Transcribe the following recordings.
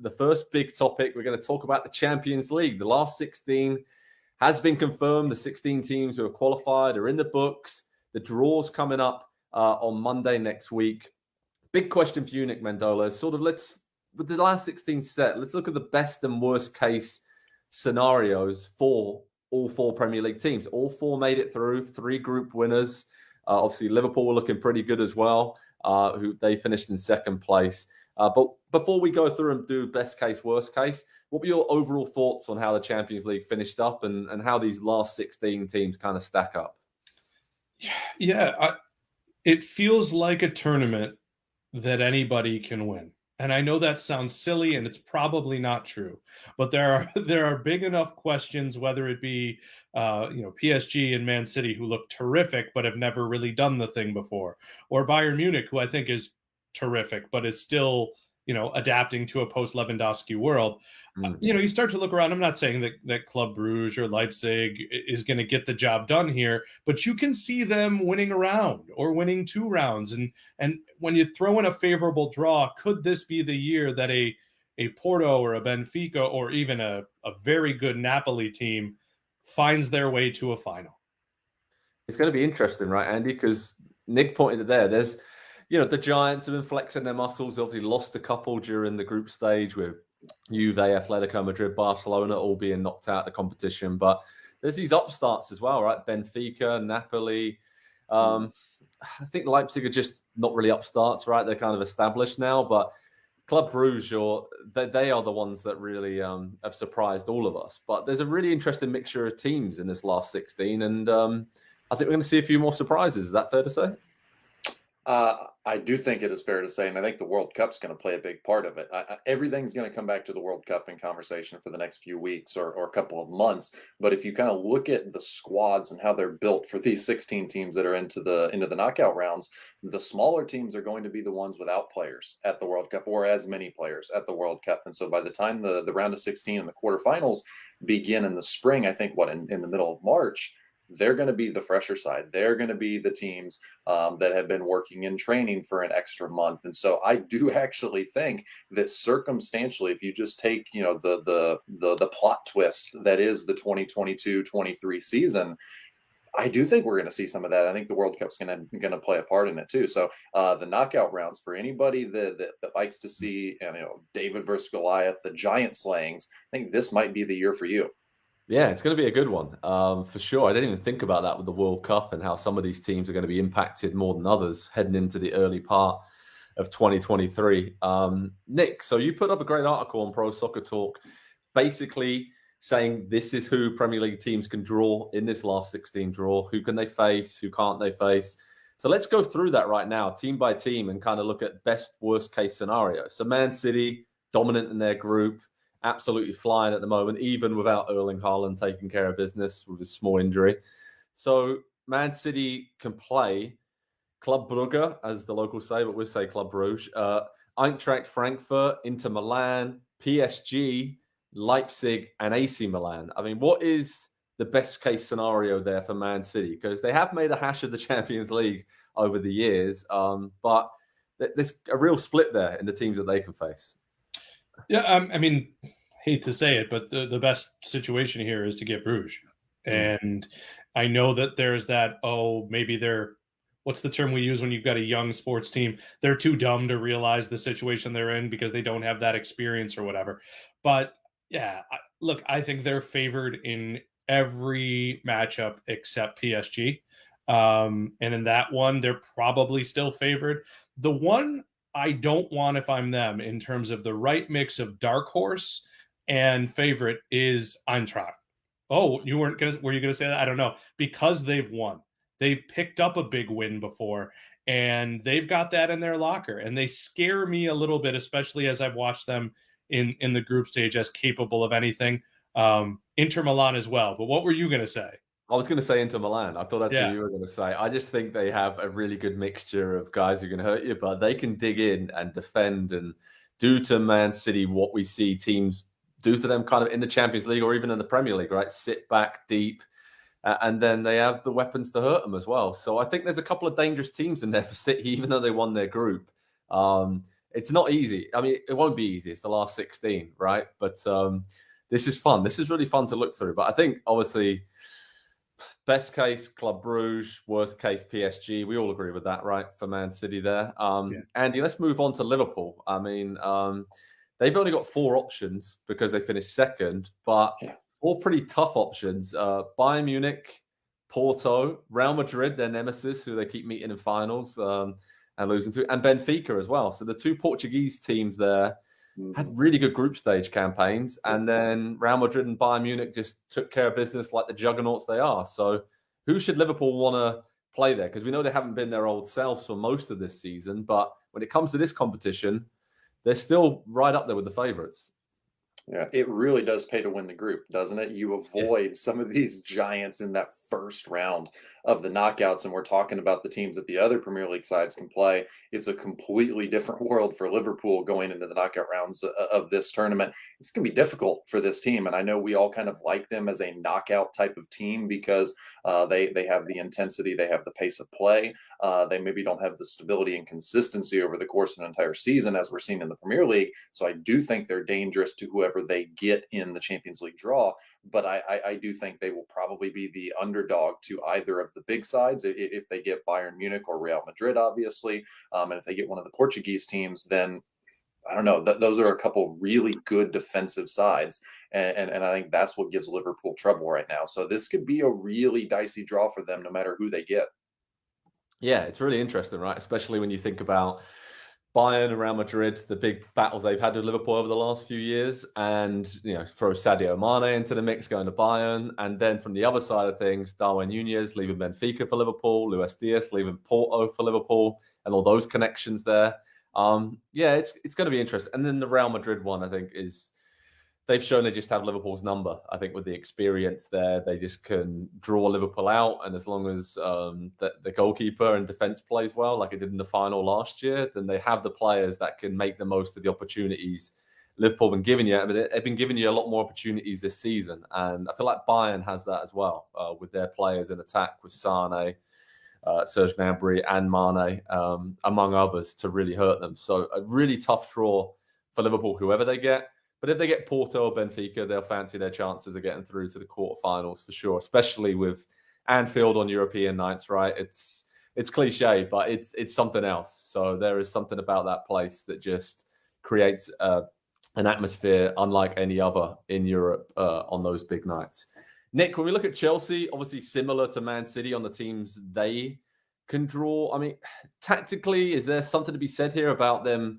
the first big topic, we're going to talk about the Champions League. The last 16 has been confirmed. The 16 teams who have qualified are in the books. The draw's coming up on Monday next week. Big question for you, Nick Mendola, is sort of with the last 16 set, let's look at the best and worst case scenarios for all 4 Premier League teams. All 4 made it through, 3 group winners. Obviously, Liverpool were looking pretty good as well, who they finished in second place. But before we go through and do best case, worst case, what were your overall thoughts on how the Champions League finished up and how these last 16 teams kind of stack up? Yeah, it feels like a tournament that anybody can win. And I know that sounds silly and it's probably not true, but there are big enough questions, whether it be PSG and Man City, who look terrific but have never really done the thing before, or Bayern Munich, who I think is terrific but is still adapting to a post-Lewandowski world. You start to look around. I'm not saying that Club Brugge or Leipzig is going to get the job done here, but you can see them winning a round or winning 2 rounds. And when you throw in a favorable draw, could this be the year that a Porto or a Benfica or even a very good Napoli team finds their way to a final? It's going to be interesting, right, Andy? Because Nick pointed it there. There's, the Giants have been flexing their muscles. Obviously lost a couple during the group stage with Juve, Atletico Madrid, Barcelona all being knocked out of the competition. But there's these upstarts as well, right? Benfica, Napoli. I think Leipzig are just not really upstarts, right? They're kind of established now. But Club Brugge, they are the ones that really have surprised all of us. But there's a really interesting mixture of teams in this last 16. And I think we're going to see a few more surprises. Is that fair to say? I do think it is fair to say, and I think the World Cup's going to play a big part of it. Everything's going to come back to the World Cup in conversation for the next few weeks or a couple of months. But if you kind of look at the squads and how they're built for these 16 teams that are into the knockout rounds, the smaller teams are going to be the ones without players at the World Cup, or as many players at the World Cup. And so by the time the round of 16 and the quarterfinals begin in the spring, I think in the middle of March, they're going to be the fresher side. They're going to be the teams that have been working in training for an extra month. And so I do actually think that circumstantially, if you just take, the plot twist that is the 2022-23 season, I do think we're going to see some of that. I think the World Cup's going to play a part in it too. So the knockout rounds, for anybody that likes to see, David versus Goliath, the giant slayings, I think this might be the year for you. Yeah, it's going to be a good one for sure. I didn't even think about that with the World Cup and how some of these teams are going to be impacted more than others heading into the early part of 2023. Nick, so you put up a great article on Pro Soccer Talk, basically saying this is who Premier League teams can draw in this last 16 draw. Who can they face? Who can't they face? So let's go through that right now, team by team, and kind of look at best, worst case scenario. So Man City, dominant in their group, absolutely flying at the moment, even without Erling Haaland taking care of business with his small injury. So Man City can play Club Brugge, as the locals say, but we'll say Club Brugge, Eintracht Frankfurt, Inter Milan, PSG, Leipzig, and AC Milan. I mean, what is the best case scenario there for Man City? Because they have made a hash of the Champions League over the years, but there's a real split there in the teams that they can face. Yeah, I mean, hate to say it, but the best situation here is to get Bruges. And I know that there's that, maybe what's the term we use when you've got a young sports team? They're too dumb to realize the situation they're in because they don't have that experience or whatever. But yeah, look, I think they're favored in every matchup except PSG. And in that one, they're probably still favored. The one I don't want, if I'm them, in terms of the right mix of dark horse and favorite, is Eintracht. Oh, were you going to say that? I don't know. Because they've won. They've picked up a big win before, and they've got that in their locker. And they scare me a little bit, especially as I've watched them in the group stage as capable of anything. Inter Milan as well. But what were you going to say? I was going to say Inter Milan. I thought that's what you were going to say. I just think they have a really good mixture of guys who can hurt you, but they can dig in and defend and do to Man City what we see teams do to them kind of in the Champions League or even in the Premier League, right? Sit back deep, and then they have the weapons to hurt them as well. So I think there's a couple of dangerous teams in there for City, even though they won their group. it's not easy. I mean, it won't be easy. It's the last 16, right? But this is fun. This is really fun to look through. But I think, obviously, best case, Club Brugge. Worst case, PSG. We all agree with that, right? For Man City there. Andy, let's move on to Liverpool. I mean, they've only got 4 options because they finished second, but 4 pretty tough options. Bayern Munich, Porto, Real Madrid, their nemesis, who they keep meeting in finals and losing to, and Benfica as well. So the 2 Portuguese teams there had really good group stage campaigns, and then Real Madrid and Bayern Munich just took care of business like the juggernauts they are. So who should Liverpool want to play there? Because we know they haven't been their old selves for most of this season, but when it comes to this competition, they're still right up there with the favourites. Yeah, it really does pay to win the group, doesn't it? You avoid some of these giants in that first round of the knockouts, and we're talking about the teams that the other Premier League sides can play. It's a completely different world for Liverpool going into the knockout rounds of this tournament. It's going to be difficult for this team, and I know we all kind of like them as a knockout type of team because they have the intensity, they have the pace of play. They maybe don't have the stability and consistency over the course of an entire season as we're seeing in the Premier League. So I do think they're dangerous to whoever they get in the Champions League draw, but I do think they will probably be the underdog to either of the big sides if they get Bayern Munich or Real Madrid, obviously. And if they get one of the Portuguese teams, then I don't know. Those are a couple really good defensive sides, and I think that's what gives Liverpool trouble right now. So this could be a really dicey draw for them, no matter who they get. Yeah, it's really interesting, right? Especially when you think about Bayern and Real Madrid, the big battles they've had with Liverpool over the last few years, and throw Sadio Mane into the mix going to Bayern, and then from the other side of things, Darwin Núñez leaving Benfica for Liverpool, Luis Diaz leaving Porto for Liverpool, and all those connections there. It's going to be interesting. And then the Real Madrid one, I think, is they've shown they just have Liverpool's number. I think with the experience there, they just can draw Liverpool out. And as long as the goalkeeper and defense plays well, like it did in the final last year, then they have the players that can make the most of the opportunities Liverpool have been giving you. I mean, they've been giving you a lot more opportunities this season. And I feel like Bayern has that as well with their players in attack with Sane, Serge Gnabry and Mane, among others, to really hurt them. So a really tough draw for Liverpool, whoever they get. But if they get Porto or Benfica, they'll fancy their chances of getting through to the quarterfinals for sure, especially with Anfield on European nights, right? It's cliche, but it's something else. So there is something about that place that just creates an atmosphere unlike any other in Europe on those big nights. Nick, when we look at Chelsea, obviously similar to Man City on the teams they can draw. I mean, tactically, is there something to be said here about them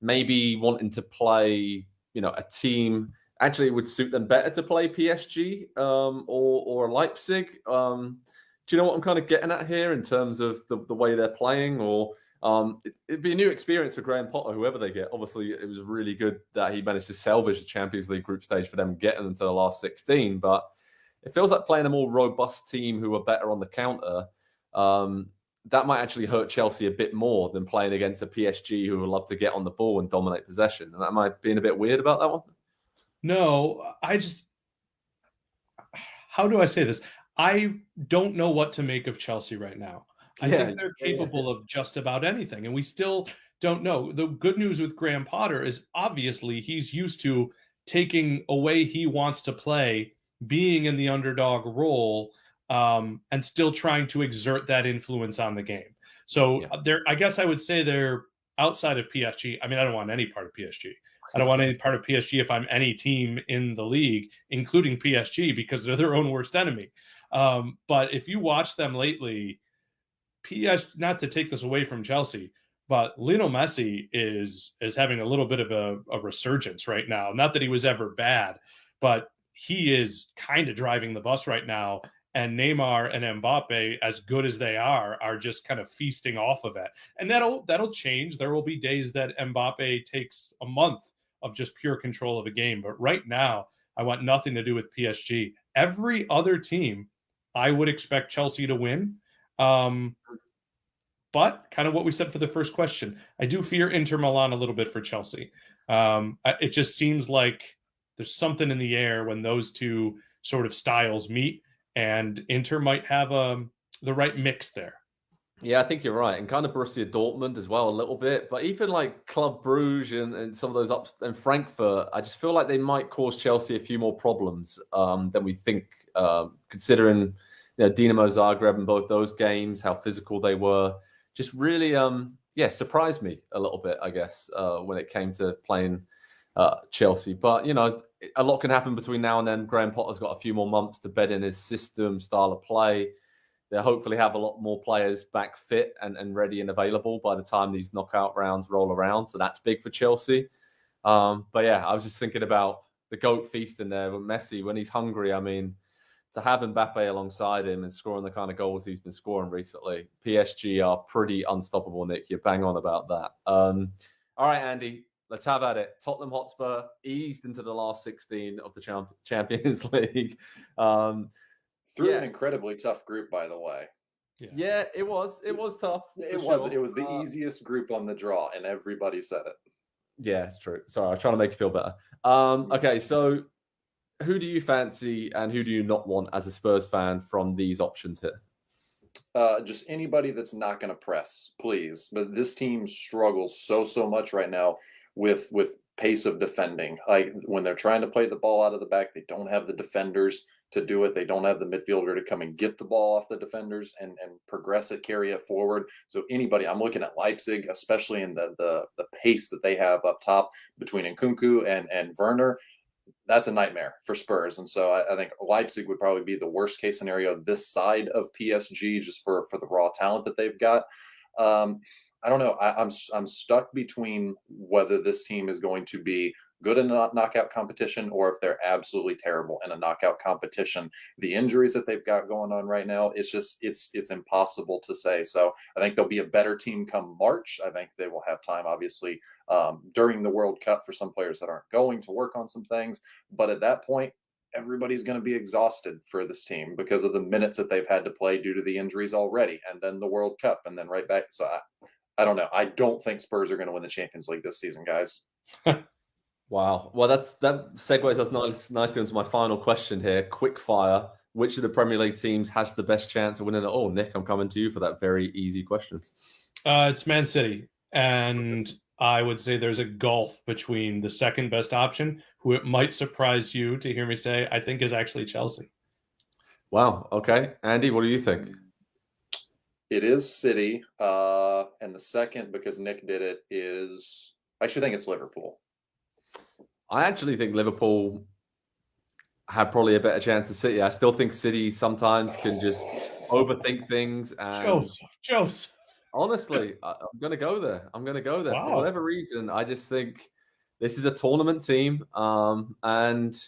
maybe wanting to play, a team actually it would suit them better to play PSG or Leipzig? Do you know what I'm kind of getting at here in terms of the way they're playing? Or it'd be a new experience for Graham Potter, whoever they get. Obviously, it was really good that he managed to salvage the Champions League group stage for them, getting them to the last 16. But it feels like playing a more robust team who are better on the counter. That might actually hurt Chelsea a bit more than playing against a PSG who will love to get on the ball and dominate possession. And am I being a bit weird about that one? No, how do I say this? I don't know what to make of Chelsea right now. I think they're capable of just about anything, and we still don't know. The good news with Graham Potter is obviously he's used to taking away he wants to play, being in the underdog role, and still trying to exert that influence on the game. So I guess I would say they're outside of PSG. I mean, I don't want any part of PSG. I don't want any part of PSG if I'm any team in the league, including PSG, because they're their own worst enemy. But if you watch them lately, not to take this away from Chelsea, but Lionel Messi is having a little bit of a resurgence right now. Not that he was ever bad, but he is kind of driving the bus right now. And Neymar and Mbappe, as good as they are just kind of feasting off of it. And that'll change. There will be days that Mbappe takes a month of just pure control of a game. But right now, I want nothing to do with PSG. Every other team, I would expect Chelsea to win. But kind of what we said for the first question, I do fear Inter Milan a little bit for Chelsea. It just seems like there's something in the air when those two sort of styles meet. And Inter might have the right mix there. Yeah, I think you're right. And kind of Borussia Dortmund as well, a little bit. But even like Club Brugge and some of those ups and Frankfurt, I just feel like they might cause Chelsea a few more problems than we think, considering Dinamo Zagreb and both those games, how physical they were. Just really, surprised me a little bit, I guess, when it came to playing Chelsea. But, a lot can happen between now and then. Graham Potter's got a few more months to bed in his system, style of play. They'll hopefully have a lot more players back fit and ready and available by the time these knockout rounds roll around. So that's big for Chelsea. But yeah, I was just thinking about the GOAT feast in there with Messi when he's hungry. I mean, to have Mbappe alongside him and scoring the kind of goals he's been scoring recently, PSG are pretty unstoppable, Nick. You're bang on about that. All right, Andy, let's have at it. Tottenham Hotspur eased into the last 16 of the Champions League. Through an incredibly tough group, by the way. Yeah, it was tough. It was the easiest group on the draw, and everybody said it. Yeah, it's true. Sorry, I was trying to make you feel better. Okay, so who do you fancy and who do you not want as a Spurs fan from these options here? Just anybody that's not going to press, please. But this team struggles so much right now with pace of defending. Like when they're trying to play the ball out of the back, they don't have the defenders to do it. They don't have the midfielder to come and get the ball off the defenders and progress it, carry it forward. So anybody, I'm looking at Leipzig, especially in the pace that they have up top between Nkunku and Werner. That's a nightmare for Spurs. And so I think Leipzig would probably be the worst case scenario this side of PSG, just for the raw talent that they've got. I don't know. I'm stuck between whether this team is going to be good in a knockout competition or if they're absolutely terrible in a knockout competition. The injuries that they've got going on right now, it's impossible to say. So I think they'll be a better team come March. I think they will have time, obviously, during the World Cup for some players that aren't going to work on some things. But at that point, everybody's going to be exhausted for this team because of the minutes that they've had to play due to the injuries already, and then the World Cup, and then right back. So I don't know. I don't think Spurs are going to win the Champions League this season, guys. Wow. Well, that segues us nicely into my final question here. Quick fire. Which of the Premier League teams has the best chance of winning it all? Nick, I'm coming to you for that very easy question. It's Man City. And I would say there's a gulf between the second best option, who it might surprise you to hear me say, I think is actually Chelsea. Wow. Okay. Andy, what do you think? It is City. And the second, because Nick did it, is I actually think it's Liverpool. I actually think Liverpool had probably a better chance than City. I still think City sometimes can just overthink things. And Joseph. Honestly, I'm going to go there. Wow. For whatever reason. I just think this is a tournament team. And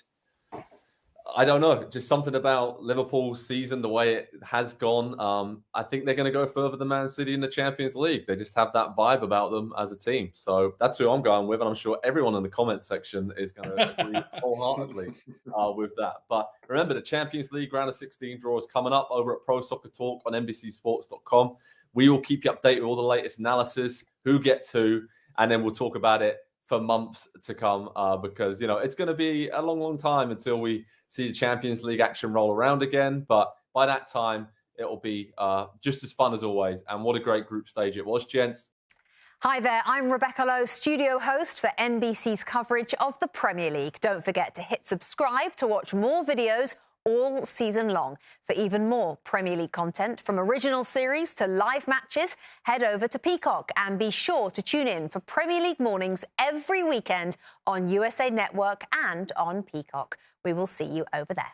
I don't know, just something about Liverpool's season, the way it has gone. I think they're going to go further than Man City in the Champions League. They just have that vibe about them as a team. So that's who I'm going with. And I'm sure everyone in the comment section is going to agree wholeheartedly with that. But remember, the Champions League round of 16 draw is coming up over at Pro Soccer Talk on NBCSports.com. We will keep you updated with all the latest analysis, who gets who, and then we'll talk about it for months to come because, it's going to be a long time until we see the Champions League action roll around again. But by that time, it'll be just as fun as always. And what a great group stage it was, gents. Hi there, I'm Rebecca Lowe, studio host for NBC's coverage of the Premier League. Don't forget to hit subscribe to watch more videos all season long. For even more Premier League content, from original series to live matches, head over to Peacock and be sure to tune in for Premier League mornings every weekend on USA Network and on Peacock. We will see you over there.